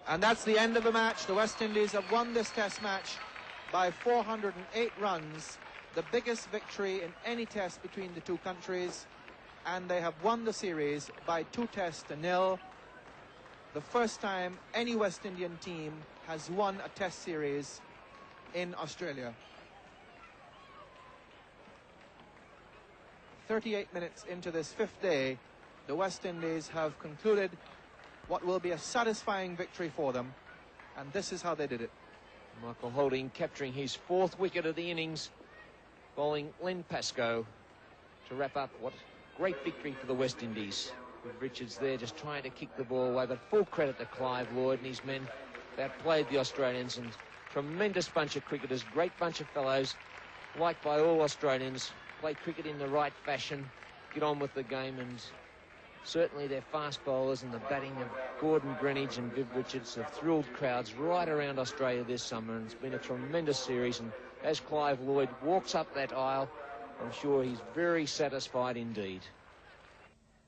And that's the end of the match. The West Indies have won this test match by 408 runs, the biggest victory in any test between the two countries, and they have won the series by 2-0. The first time any West Indian team has won a test series in Australia. 38 minutes into this fifth day, the West Indies have concluded what will be a satisfying victory for them, and this is how they did it. Michael Holding capturing his 4th wicket of the innings, bowling Len Pascoe to wrap up what great victory for the West Indies. With Richards there just trying to kick the ball away, but full credit to Clive Lloyd and his men. They outplayed the Australians, and tremendous bunch of cricketers, great bunch of fellows, liked by all Australians, play cricket in the right fashion, get on with the game, and certainly their fast bowlers and the batting of Gordon Greenidge and Viv Richards have thrilled crowds right around Australia this summer, and it's been a tremendous series. And as Clive Lloyd walks up that aisle, I'm sure he's very satisfied indeed.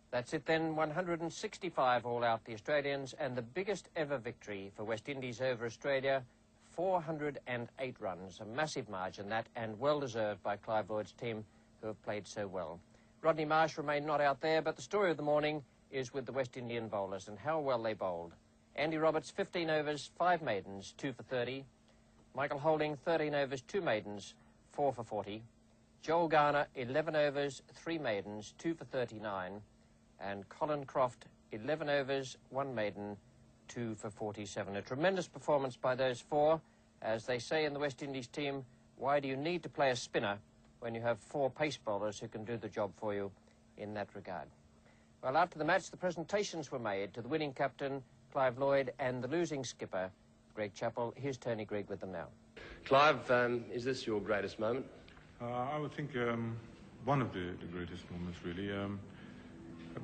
That's it then, 165 all out the Australians, and the biggest ever victory for West Indies over Australia, 408 runs, a massive margin that, and well deserved by Clive Lloyd's team, who have played so well. Rodney Marsh remained not out there, but the story of the morning is with the West Indian bowlers and how well they bowled. Andy Roberts, 15 overs, 5 maidens, 2 for 30. Michael Holding, 13 overs, 2 maidens, 4 for 40. Joel Garner, 11 overs, 3 maidens, 2 for 39. And Colin Croft, 11 overs, 1 maiden, 2 for 47. A tremendous performance by those 4. As they say in the West Indies team, why do you need to play a spinner when you have 4 pace bowlers who can do the job for you in that regard? Well, after the match, the presentations were made to the winning captain, Clive Lloyd, and the losing skipper, Greg Chappell. Here's Tony Greig with them now. Clive, is this your greatest moment? I would think one of the greatest moments, really,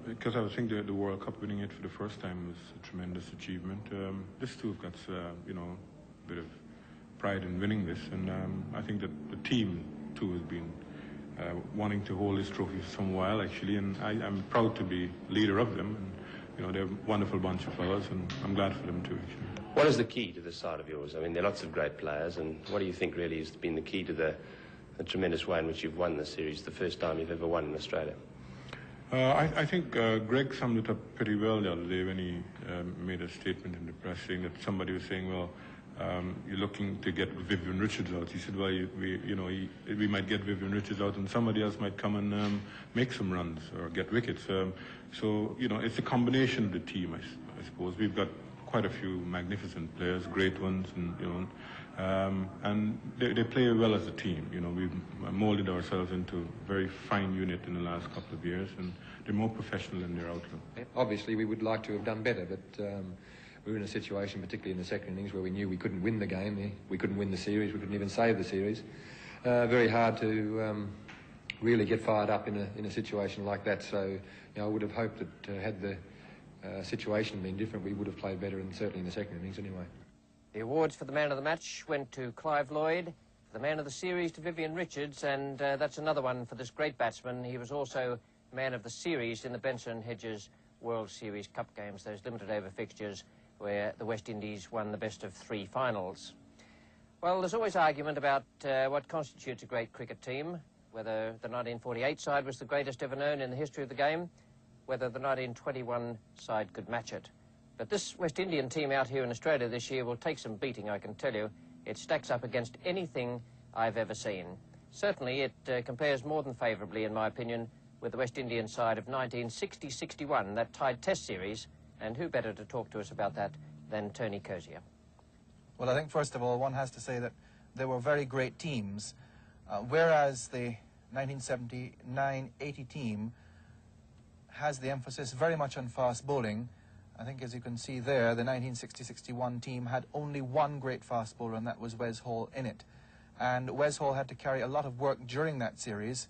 because I would think the World Cup, winning it for the first time, was a tremendous achievement. This too got, you know, a bit of pride in winning this, and I think that the team too has been wanting to hold this trophy for some while, actually, and I'm proud to be leader of them. And, you know, they're a wonderful bunch of fellas, and I'm glad for them too, actually. What is the key to this side of yours? I mean, there are lots of great players, and what do you think really has been the key to the tremendous way in which you've won this series, the first time you've ever won in Australia? I think Greg summed it up pretty well the other day when he made a statement in the press saying that somebody was saying, well, you're looking to get Vivian Richards out. He said, well, we might get Vivian Richards out and somebody else might come and make some runs or get wickets. So, you know, it's a combination of the team, I suppose. We've got quite a few magnificent players, great ones, and, you know, and they play well as a team. You know, we've molded ourselves into a very fine unit in the last couple of years, and they're more professional in their outlook. Obviously, we would like to have done better, but we were in a situation, particularly in the second innings, where we knew we couldn't win the game, we couldn't win the series, we couldn't even save the series. Very hard to really get fired up in a situation like that. So, you know, I would have hoped that had the situation been different, we would have played better, and certainly in the second innings anyway. The awards for the man of the match went to Clive Lloyd, for the man of the series to Vivian Richards, and that's another one for this great batsman. He was also man of the series in the Benson Hedges World Series Cup games, those limited over fixtures where the West Indies won the best of 3 finals. Well, there's always argument about what constitutes a great cricket team, whether the 1948 side was the greatest ever known in the history of the game, whether the 1921 side could match it. But this West Indian team out here in Australia this year will take some beating, I can tell you. It stacks up against anything I've ever seen. Certainly it compares more than favourably, in my opinion, with the West Indian side of 1960-61, that tied test series. And who better to talk to us about that than Tony Cozier? Well, I think first of all, one has to say that there were very great teams, whereas the 1979-80 team has the emphasis very much on fast bowling. I think, as you can see there, the 1960-61 team had only one great fast bowler, and that was Wes Hall in it. And Wes Hall had to carry a lot of work during that series.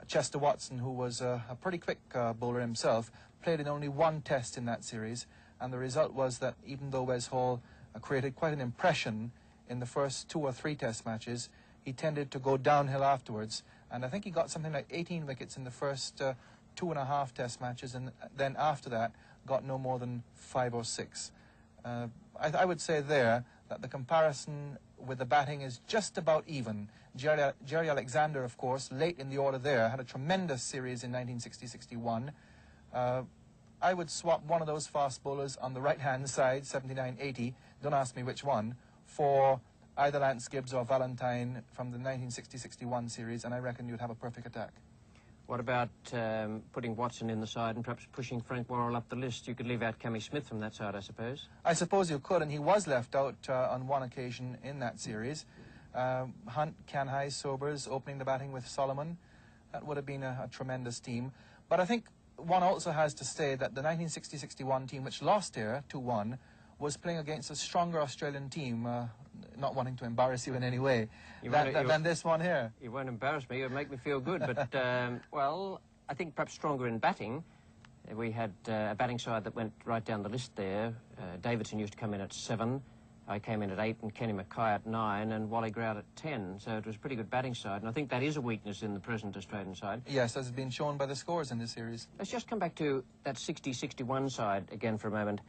Chester Watson, who was a pretty quick bowler himself, played in only one test in that series, and the result was that even though Wes Hall created quite an impression in the first 2 or 3 test matches, he tended to go downhill afterwards, and I think he got something like 18 wickets in the first 2.5 test matches, and then after that got no more than 5 or 6. I would say there that the comparison with the batting is just about even. Jerry Alexander, of course, late in the order there, had a tremendous series in 1960-61. I would swap one of those fast bowlers on the right-hand side, 79-80, don't ask me which one, for either Lance Gibbs or Valentine from the 1960-61 series, and I reckon you'd have a perfect attack. What about putting Watson in the side and perhaps pushing Frank Worrell up the list? You could leave out Cammy Smith from that side, I suppose. I suppose you could, and he was left out on one occasion in that series. Hunt, Canhai, Sobers opening the batting with Solomon. That would have been a tremendous team. But I think one also has to say that the 1960-61 team, which lost here 2-1, was playing against a stronger Australian team, not wanting to embarrass you in any way, than this one here. You won't embarrass me, you'll make me feel good, but, well, I think perhaps stronger in batting. We had a batting side that went right down the list there. Davidson used to come in at 7, I came in at 8, and Kenny Mackay at 9, and Wally Grout at 10, so it was a pretty good batting side, and I think that is a weakness in the present Australian side. Yes, as has been shown by the scores in this series. Let's just come back to that 60-61 side again for a moment.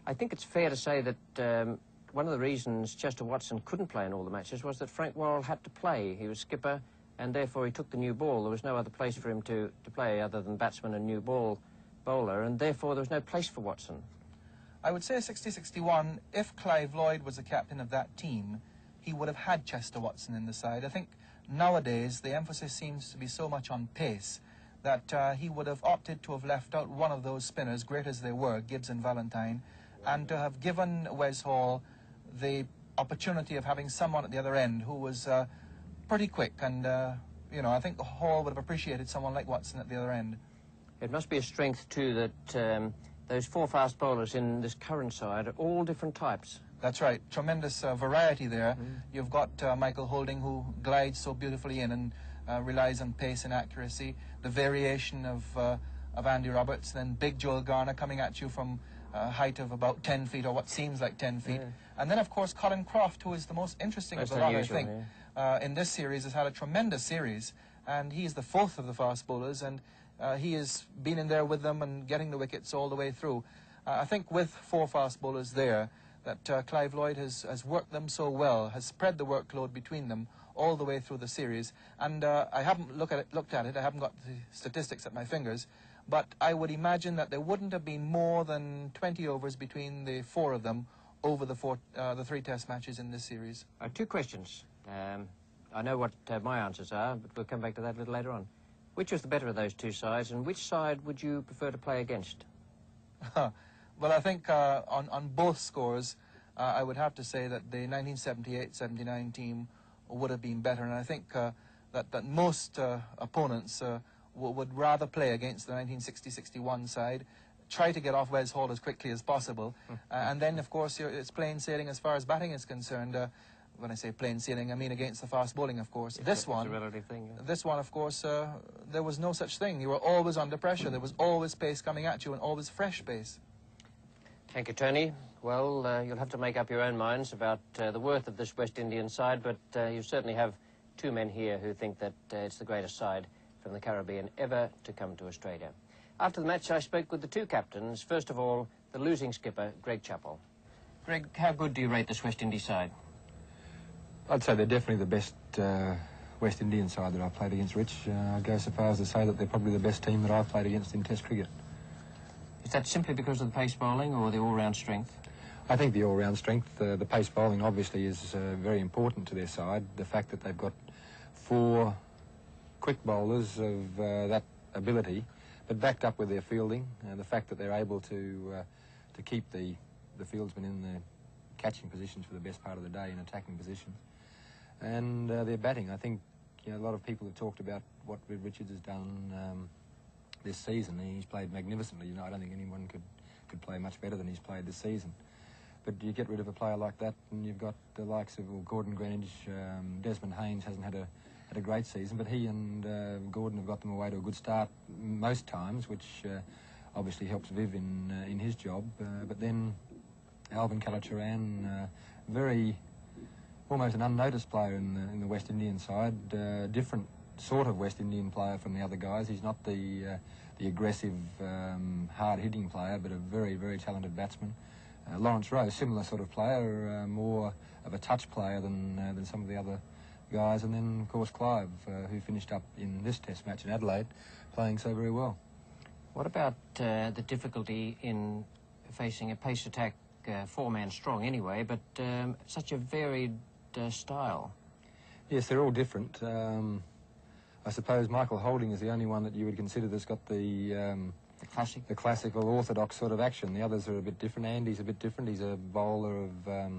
I think it's fair to say that one of the reasons Chester Watson couldn't play in all the matches was that Frank Worrell had to play. He was skipper, and therefore he took the new ball. There was no other place for him to play other than batsman and new ball bowler, and therefore there was no place for Watson. I would say 60-61, if Clive Lloyd was the captain of that team, he would have had Chester Watson in the side. I think nowadays the emphasis seems to be so much on pace that he would have opted to have left out one of those spinners, great as they were, Gibbs and Valentine, and to have given Wes Hall the opportunity of having someone at the other end who was pretty quick, and you know, I think Hall would have appreciated someone like Watson at the other end. It must be a strength too that those 4 fast bowlers in this current side are all different types. That's right, tremendous variety there. You've got Michael Holding, who glides so beautifully in and relies on pace and accuracy. The variation of Andy Roberts, then Big Joel Garner coming at you from a height of about 10 feet, or what seems like 10 feet. Yeah. And then, of course, Colin Croft, who is the most interesting of the lot, I think, in this series, has had a tremendous series, and he's the 4th of the fast bowlers, and he has been in there with them and getting the wickets all the way through. I think with 4 fast bowlers there, that Clive Lloyd has worked them so well, has spread the workload between them all the way through the series. And I haven't looked at it, I haven't got the statistics at my fingers, but I would imagine that there wouldn't have been more than 20 overs between the 4 of them over the 3 test matches in this series. 2 questions. I know what my answers are, but we'll come back to that a little later on. Which was the better of those 2 sides, and which side would you prefer to play against? Well, I think on both scores, I would have to say that the 1978-79 team would have been better, and I think that most opponents would rather play against the 1960-61 side, try to get off Wes Hall as quickly as possible, and then, of course, it's plain sailing as far as batting is concerned. When I say plain sailing, I mean against the fast bowling, of course. It's a relative thing, yeah. This one, of course, there was no such thing. You were always under pressure. There was always pace coming at you, and always fresh pace. Thank you, Tony. Well, you'll have to make up your own minds about the worth of this West Indian side, but you certainly have 2 men here who think that it's the greatest side from the Caribbean ever to come to Australia. After the match, I spoke with the 2 captains. First of all, the losing skipper, Greg Chappell. Greg, how good do you rate this West Indies side? I'd say they're definitely the best West Indian side that I've played against, Rich. I'd go so far as to say that they're probably the best team that I've played against in Test cricket. Is that simply because of the pace bowling or the all-round strength? I think the all-round strength. The pace bowling obviously is very important to their side. The fact that they've got 4 quick bowlers of that ability, but backed up with their fielding. The fact that they're able to keep the fieldsmen in the catching positions for the best part of the day in attacking positions. And their batting. I think a lot of people have talked about what Viv Richards has done this season. He's played magnificently. I don't think anyone could play much better than he's played this season. But you get rid of a player like that, and you've got the likes of Gordon Greenidge. Desmond Haynes hasn't had a great season, but he and Gordon have got them away to a good start most times, which obviously helps Viv in his job. But then Alvin Kalachurran, almost an unnoticed player in the West Indian side, different sort of West Indian player from the other guys. He's not the aggressive, hard-hitting player, but a very, very talented batsman. Lawrence Rowe, similar sort of player, more of a touch player than some of the other guys, and then of course Clive, who finished up in this Test match in Adelaide, playing so very well. What about the difficulty in facing a pace attack, four-man strong anyway, but such a varied style? Yes, they're all different. I suppose Michael Holding is the only one that you would consider that's got the classical orthodox sort of action. The others are a bit different. Andy's a bit different. He's a bowler of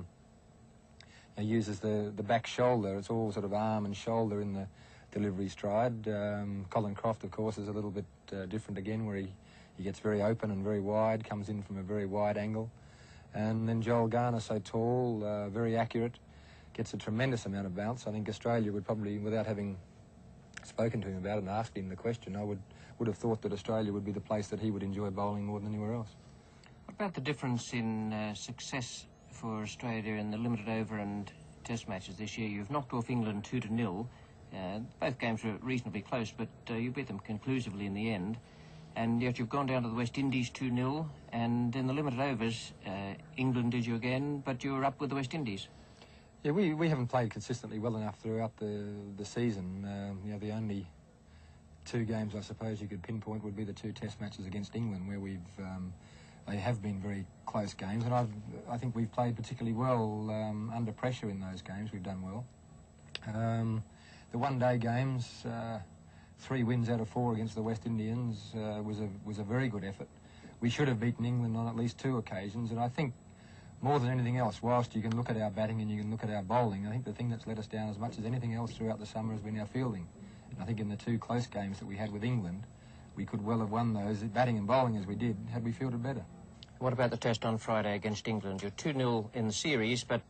he uses the back shoulder. It's all sort of arm and shoulder in the delivery stride. Colin Croft, of course, is a little bit different again, where he gets very open and very wide, comes in from a very wide angle. And then Joel Garner, so tall, very accurate, gets a tremendous amount of bounce. I think Australia would probably, without having spoken to him about it and asked him the question, I would have thought that Australia would be the place that he would enjoy bowling more than anywhere else. What about the difference in success for Australia in the limited over and Test matches this year? You've knocked off England 2-0. Both games were reasonably close, but you beat them conclusively in the end. And yet you've gone down to the West Indies 2-0, and in the limited overs, England did you again, but you were up with the West Indies. Yeah, we haven't played consistently well enough throughout the season. You know, the only two games I suppose you could pinpoint would be the two Test matches against England, where they have been very close games, and I think we've played particularly well under pressure in those games. We've done well. The one-day games, 3 wins out of 4 against the West Indians was a very good effort. We should have beaten England on at least 2 occasions, and I think more than anything else, whilst you can look at our batting and you can look at our bowling, I think the thing that's let us down as much as anything else throughout the summer has been our fielding. And I think in the 2 close games that we had with England, we could well have won those, batting and bowling as we did, had we fielded better. What about the Test on Friday against England? You're 2-0 in the series, but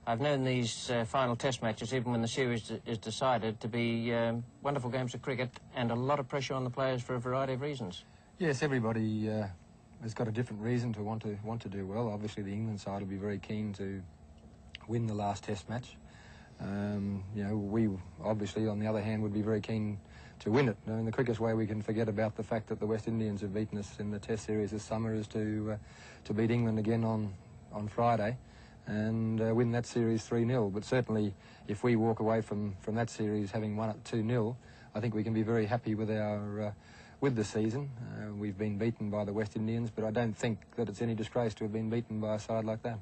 I've known these final Test matches, even when the series is decided, to be wonderful games of cricket and a lot of pressure on the players for a variety of reasons. Yes, everybody has got a different reason to want to do well. Obviously, the England side will be very keen to win the last Test match. You know, we obviously, on the other hand, would be very keen to win it. In the quickest way we can forget about the fact that the West Indians have beaten us in the Test series this summer is to beat England again on Friday and win that series 3-0. But certainly, if we walk away from that series having won it 2-0, I think we can be very happy with the season. We've been beaten by the West Indians, but I don't think that it's any disgrace to have been beaten by a side like that.